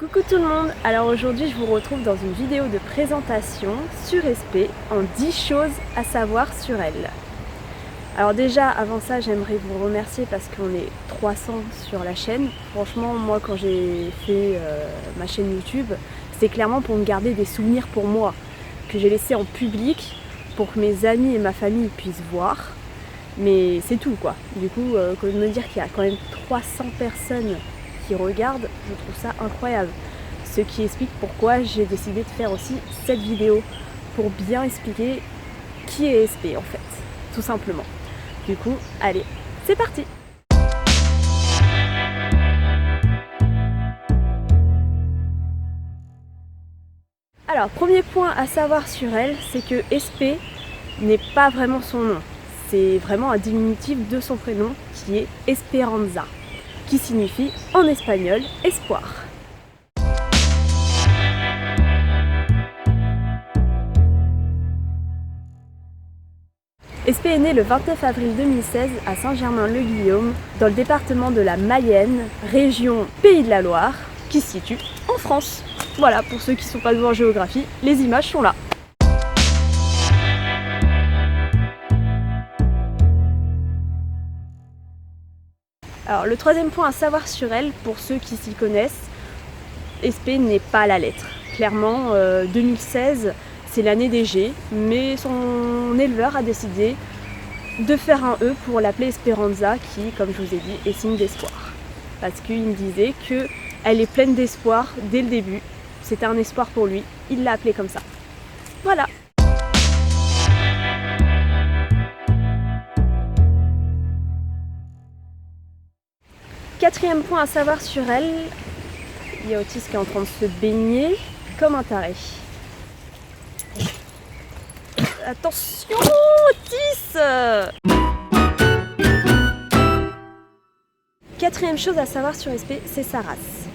Coucou tout le monde, alors aujourd'hui je vous retrouve dans une vidéo de présentation sur SP en 10 choses à savoir sur elle. Alors déjà avant ça j'aimerais vous remercier parce qu'on est 300 sur la chaîne. Franchement moi quand j'ai fait ma chaîne YouTube c'est clairement pour me garder des souvenirs pour moi que j'ai laissé en public pour que mes amis et ma famille puissent voir. Mais c'est tout quoi. Du coup de me dire qu'il y a quand même 300 personnes qui regardent, je trouve ça incroyable. Ce qui explique pourquoi j'ai décidé de faire aussi cette vidéo, pour bien expliquer qui est SP en fait, tout simplement. Du coup, allez, c'est parti! Alors, premier point à savoir sur elle, c'est que SP n'est pas vraiment son nom. C'est vraiment un diminutif de son prénom qui est Esperanza, qui signifie en espagnol espoir. SP est né le 29 avril 2016 à Saint-Germain-le-Guillaume, dans le département de la Mayenne, région Pays de la Loire, qui se situe en France. Voilà, pour ceux qui ne sont pas doués en géographie, les images sont là. Alors le troisième point à savoir sur elle, pour ceux qui s'y connaissent, SP n'est pas à la lettre. Clairement, 2016, c'est l'année des G, mais son éleveur a décidé de faire un E pour l'appeler Esperanza, qui, comme je vous ai dit, est signe d'espoir. Parce qu'il me disait qu'elle est pleine d'espoir dès le début. C'était un espoir pour lui, il l'a appelée comme ça. Voilà. Quatrième point à savoir sur elle, il y a Otis qui est en train de se baigner comme un taré. Attention Otis! Quatrième chose à savoir sur SP, c'est sa race.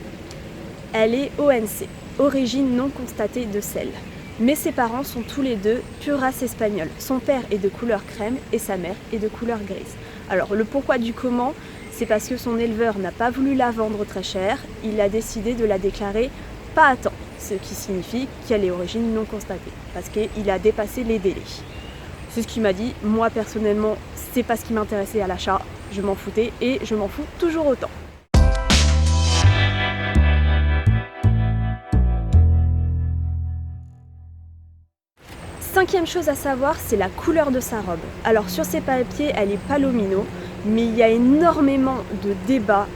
Elle est ONC, origine non constatée de sel. Mais ses parents sont tous les deux pure race espagnole. Son père est de couleur crème et sa mère est de couleur grise. Alors le pourquoi du comment, c'est parce que son éleveur n'a pas voulu la vendre très cher, il a décidé de la déclarer pas à temps, ce qui signifie qu'elle est origine non constatée, parce qu'il a dépassé les délais. C'est ce qu'il m'a dit, moi personnellement, c'est pas ce qui m'intéressait à l'achat, je m'en foutais et je m'en fous toujours autant. Cinquième chose à savoir, c'est la couleur de sa robe. Alors sur ses papiers, elle est palomino, mais il y a énormément de débats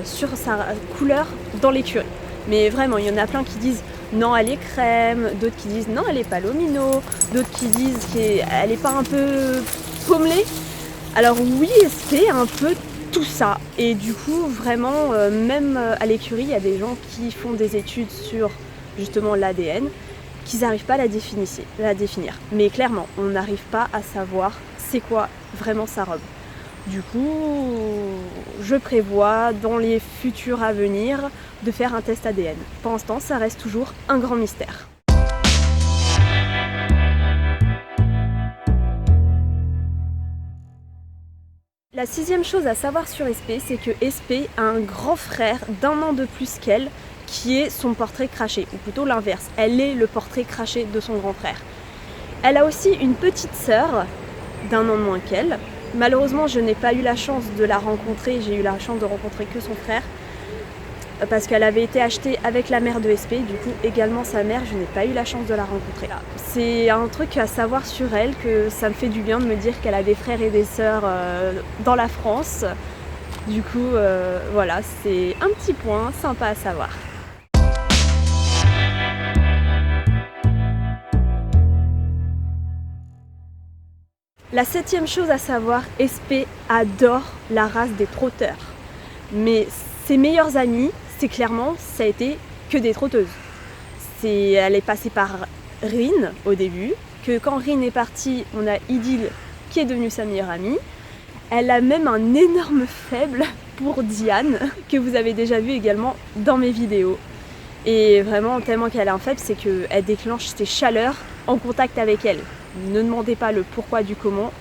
sur sa couleur dans l'écurie. Mais vraiment, il y en a plein qui disent non, elle est crème, d'autres qui disent non, elle est palomino, d'autres qui disent qu'elle n'est pas un peu pommelée. Alors oui, c'est un peu tout ça. Et du coup, vraiment, même à l'écurie, il y a des gens qui font des études sur justement l'ADN, qu'ils n'arrivent pas à la définir. Mais clairement, on n'arrive pas à savoir c'est quoi vraiment sa robe. Du coup, je prévois dans les futurs à venir de faire un test ADN. Pour l'instant, ça reste toujours un grand mystère. La sixième chose à savoir sur SP, c'est que SP a un grand frère d'1 an de plus qu'elle, qui est son portrait craché, ou plutôt l'inverse. Elle est le portrait craché de son grand frère. Elle a aussi une petite sœur d'1 an de moins qu'elle. Malheureusement, je n'ai pas eu la chance de la rencontrer, j'ai eu la chance de rencontrer que son frère, parce qu'elle avait été achetée avec la mère de SP, du coup également sa mère, je n'ai pas eu la chance de la rencontrer. C'est un truc à savoir sur elle, que ça me fait du bien de me dire qu'elle a des frères et des sœurs dans la France. Du coup, voilà, c'est un petit point sympa à savoir. La septième chose à savoir, SP adore la race des trotteurs. Mais ses meilleurs amis, c'est clairement, ça a été que des trotteuses. Elle est passée par Rin au début, que quand Rin est partie, on a Idylle qui est devenue sa meilleure amie. Elle a même un énorme faible pour Diane, que vous avez déjà vu également dans mes vidéos. Et vraiment, tellement qu'elle a un faible, c'est qu'elle déclenche ses chaleurs en contact avec elle. Ne demandez pas le pourquoi du comment,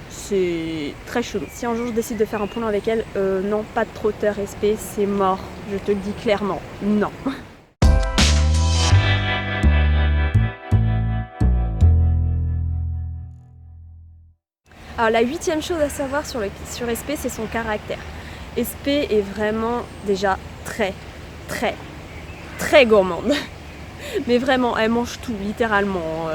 c'est très chelou. Si un jour je décide de faire un point avec elle, non, pas de trotteur SP, c'est mort. Je te le dis clairement, non. Alors la 8e chose à savoir sur SP, c'est son caractère. SP est vraiment déjà très, très, très gourmande. Mais vraiment, elle mange tout, littéralement.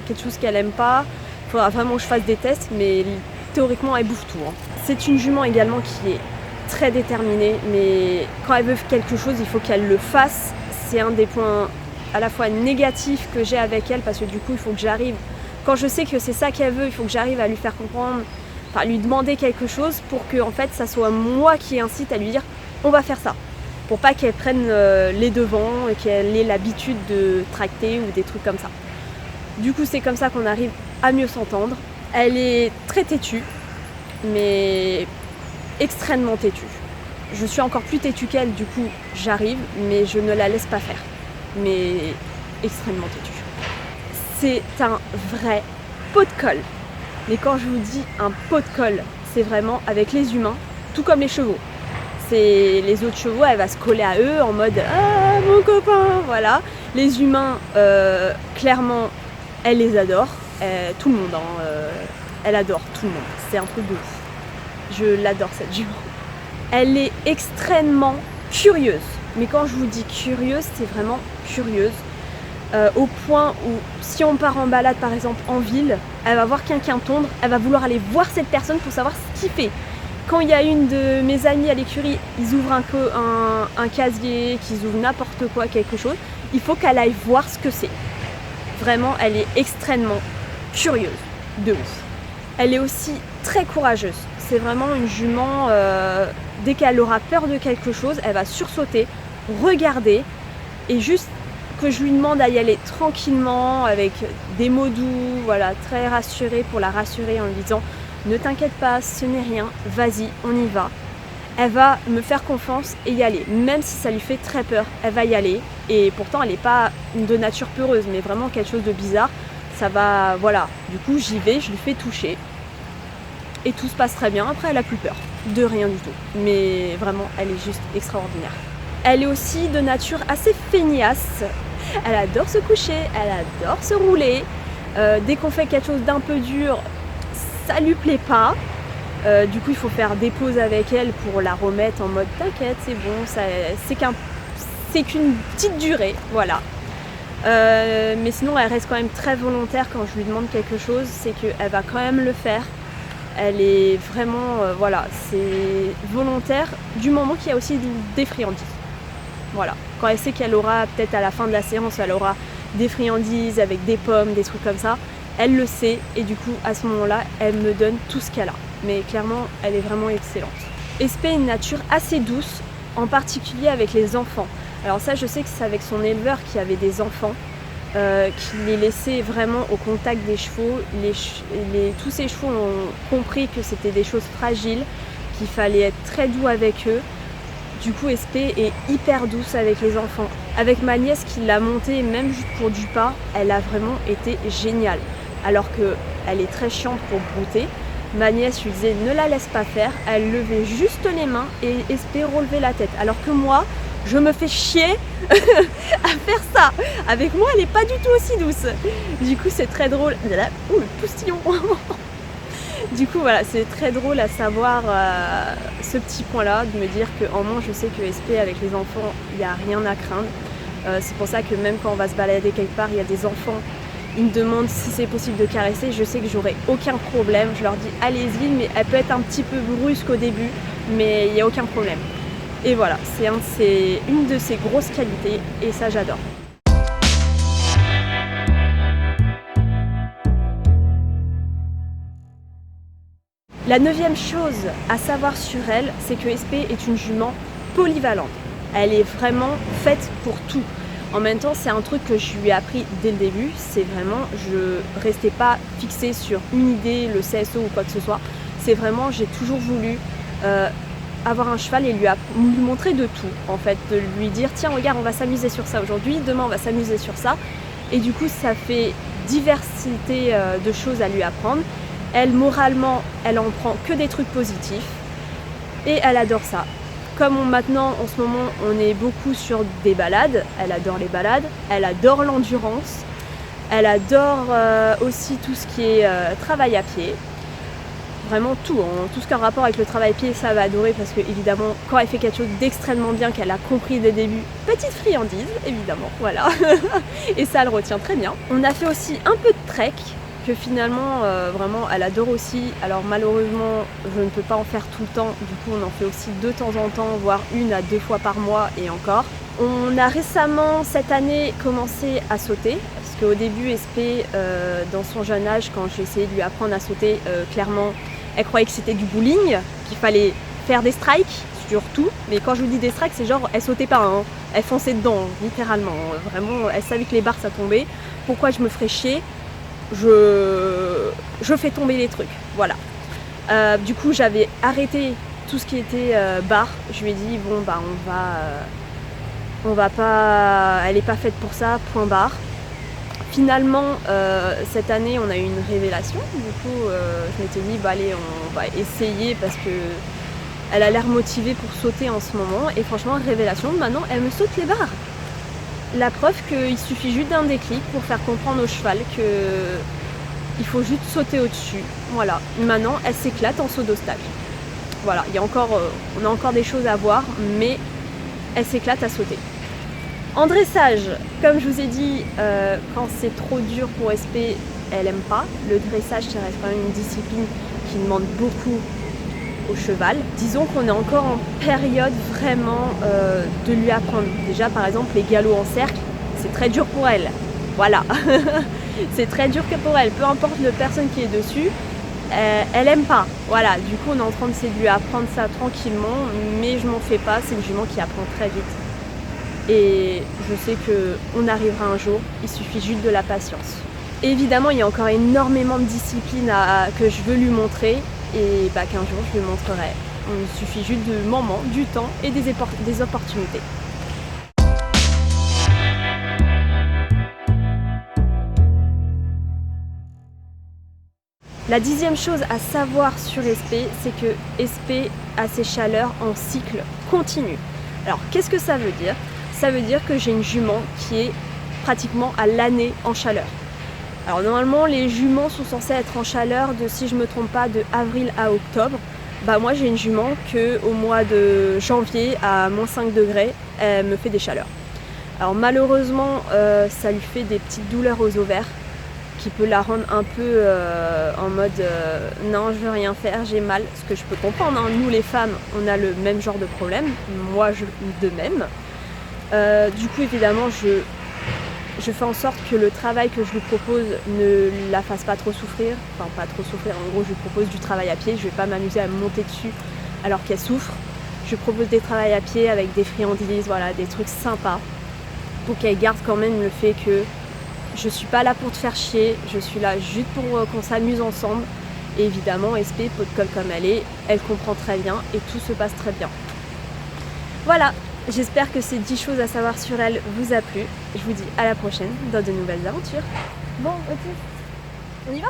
Quelque chose qu'elle aime pas, il faudra vraiment que je fasse des tests, mais théoriquement, elle bouffe tout. Hein. C'est une jument également qui est très déterminée, mais quand elle veut quelque chose, il faut qu'elle le fasse. C'est un des points à la fois négatifs que j'ai avec elle, parce que du coup, il faut que j'arrive. Quand je sais que c'est ça qu'elle veut, il faut que j'arrive à lui faire comprendre, enfin lui demander quelque chose pour que en fait ça soit moi qui incite à lui dire on va faire ça. Pour pas qu'elle prenne les devants et qu'elle ait l'habitude de tracter ou des trucs comme ça. Du coup c'est comme ça qu'on arrive à mieux s'entendre. Elle est très têtue, mais extrêmement têtue. Je suis encore plus têtue qu'elle, du coup j'arrive, mais je ne la laisse pas faire. Mais extrêmement têtue. C'est un vrai pot de colle. Mais quand je vous dis un pot de colle, c'est vraiment avec les humains, tout comme les chevaux. C'est les autres chevaux, elle va se coller à eux en mode ah mon copain, voilà. Les humains, clairement, elle les adore. Tout le monde, hein, elle adore tout le monde. C'est un truc de ouf. Je l'adore cette jument. Elle est extrêmement curieuse. Mais quand je vous dis curieuse, c'est vraiment curieuse. Au point où si on part en balade par exemple en ville, elle va voir quelqu'un tondre, elle va vouloir aller voir cette personne pour savoir ce qu'il fait. Quand il y a une de mes amies à l'écurie, ils ouvrent un casier, qu'ils ouvrent n'importe quoi, quelque chose, il faut qu'elle aille voir ce que c'est. Vraiment, elle est extrêmement curieuse, de ouf. Elle est aussi très courageuse. C'est vraiment une jument, dès qu'elle aura peur de quelque chose, elle va sursauter, regarder et juste que je lui demande à y aller tranquillement avec des mots doux, voilà, très rassurés pour la rassurer en lui disant ne t'inquiète pas, ce n'est rien, vas-y, on y va. Elle va me faire confiance et y aller, même si ça lui fait très peur, elle va y aller. Et pourtant elle n'est pas de nature peureuse, mais vraiment quelque chose de bizarre. Ça va, voilà, du coup j'y vais, je lui fais toucher. Et tout se passe très bien, après elle a plus peur, de rien du tout. Mais vraiment, elle est juste extraordinaire. Elle est aussi de nature assez feignasse. Elle adore se coucher, elle adore se rouler. Dès qu'on fait quelque chose d'un peu dur, ça lui plaît pas. Du coup, il faut faire des pauses avec elle pour la remettre en mode t'inquiète, c'est bon, c'est qu'une petite durée, voilà. Mais sinon, elle reste quand même très volontaire quand je lui demande quelque chose, c'est qu'elle va quand même le faire. Elle est vraiment, voilà, c'est volontaire du moment qu'il y a aussi des friandises. Voilà, quand elle sait qu'elle aura, peut-être à la fin de la séance, elle aura des friandises avec des pommes, des trucs comme ça, elle le sait et du coup, à ce moment-là, elle me donne tout ce qu'elle a. Mais clairement, elle est vraiment excellente. SP a une nature assez douce, en particulier avec les enfants. Alors ça, je sais que c'est avec son éleveur qui avait des enfants, qui les laissait vraiment au contact des chevaux. Tous ces chevaux ont compris que c'était des choses fragiles, qu'il fallait être très doux avec eux. Du coup, SP est hyper douce avec les enfants. Avec ma nièce qui l'a montée, même juste pour du pas, elle a vraiment été géniale. Alors qu'elle est très chiante pour brouter. Ma nièce lui disait ne la laisse pas faire, elle levait juste les mains et SP relevait la tête. Alors que moi, je me fais chier à faire ça. Avec moi, elle n'est pas du tout aussi douce. Du coup, c'est très drôle. Ouh, le postillon. Du coup, voilà, c'est très drôle à savoir ce petit point-là, de me dire qu'en moins, je sais que SP, avec les enfants, il n'y a rien à craindre. C'est pour ça que même quand on va se balader quelque part, il y a des enfants, ils me demandent si c'est possible de caresser. Je sais que j'aurai aucun problème. Je leur dis allez-y, mais elle peut être un petit peu brusque au début, mais il n'y a aucun problème. Et voilà, c'est une de ses grosses qualités et ça j'adore. La 9e chose à savoir sur elle, c'est que SP est une jument polyvalente. Elle est vraiment faite pour tout. En même temps, c'est un truc que je lui ai appris dès le début. C'est vraiment, je restais pas fixée sur une idée, le CSO ou quoi que ce soit. C'est vraiment, j'ai toujours voulu avoir un cheval et lui montrer de tout, en fait, de lui dire tiens regarde on va s'amuser sur ça aujourd'hui, demain on va s'amuser sur ça, et du coup ça fait diversité de choses à lui apprendre. Elle moralement elle en prend que des trucs positifs et elle adore ça. Comme maintenant en ce moment on est beaucoup sur des balades, elle adore les balades, elle adore l'endurance, elle adore aussi tout ce qui est travail à pied. vraiment tout, hein. Tout ce qui a un rapport avec le travail pied, ça va adorer parce que évidemment, quand elle fait quelque chose d'extrêmement bien, qu'elle a compris dès le début, petite friandise, évidemment, voilà. Et ça, elle retient très bien. On a fait aussi un peu de trek, que finalement, vraiment, elle adore aussi. Alors malheureusement, je ne peux pas en faire tout le temps, du coup on en fait aussi de temps en temps, voire 1 à 2 fois par mois et encore. On a récemment, cette année, commencé à sauter, parce qu'au début, SP, dans son jeune âge, quand j'ai essayé de lui apprendre à sauter, clairement, elle croyait que c'était du bowling, qu'il fallait faire des strikes sur tout. Mais quand je vous dis des strikes, c'est genre, elle sautait pas, hein. Elle fonçait dedans, littéralement. Vraiment, elle savait que les barres, ça tombait. Pourquoi je me ferais chier ? Je fais tomber les trucs, voilà. Du coup, j'avais arrêté tout ce qui était barre. Je lui ai dit, bon, bah, on va pas, elle est pas faite pour ça, point barre. Finalement, cette année, on a eu une révélation. Du coup, je m'étais dit, bah allez, on va essayer parce que elle a l'air motivée pour sauter en ce moment. Et franchement, révélation, maintenant, elle me saute les barres. La preuve qu'il suffit juste d'un déclic pour faire comprendre au cheval qu'il faut juste sauter au-dessus. Voilà. Maintenant, elle s'éclate en saut d'obstacle. Voilà. On a encore des choses à voir, mais elle s'éclate à sauter. En dressage, comme je vous ai dit, quand c'est trop dur pour SP, elle aime pas. Le dressage, ça reste quand même une discipline qui demande beaucoup au cheval. Disons qu'on est encore en période vraiment de lui apprendre. Déjà, par exemple, les galops en cercle, c'est très dur pour elle. Voilà. C'est très dur que pour elle. Peu importe la personne qui est dessus, elle aime pas. Voilà. Du coup, on est en train d'essayer de lui apprendre ça tranquillement, mais je m'en fais pas. C'est une jument qui apprend très vite. Et je sais qu'on arrivera un jour, il suffit juste de la patience. Et évidemment, il y a encore énormément de disciplines que je veux lui montrer et bah, qu'un jour je lui montrerai. Il suffit juste du moment, du temps et des opportunités. La 10e chose à savoir sur SP, c'est que SP a ses chaleurs en cycle continu. Alors, qu'est-ce que ça veut dire ? Ça veut dire que j'ai une jument qui est pratiquement à l'année en chaleur. Alors normalement les juments sont censés être en chaleur de, si je me trompe pas, de avril à octobre. Bah moi j'ai une jument que au mois de janvier à -5 degrés, elle me fait des chaleurs. Alors malheureusement ça lui fait des petites douleurs aux ovaires qui peut la rendre un peu en mode non je veux rien faire, j'ai mal. Ce que je peux comprendre, hein. Nous les femmes on a le même genre de problème, moi de même. Du coup évidemment je fais en sorte que le travail que je lui propose ne la fasse pas trop souffrir. Enfin pas trop souffrir, en gros je lui propose du travail à pied, je vais pas m'amuser à me monter dessus alors qu'elle souffre. Je lui propose des travails à pied avec des friandises, voilà, des trucs sympas pour qu'elle garde quand même le fait que je suis pas là pour te faire chier, je suis là juste pour qu'on s'amuse ensemble. Et évidemment SP, pot de colle comme elle comprend très bien et tout se passe très bien. Voilà. J'espère que ces 10 choses à savoir sur elle vous a plu. Je vous dis à la prochaine dans de nouvelles aventures. Bon, Otis, on y va ?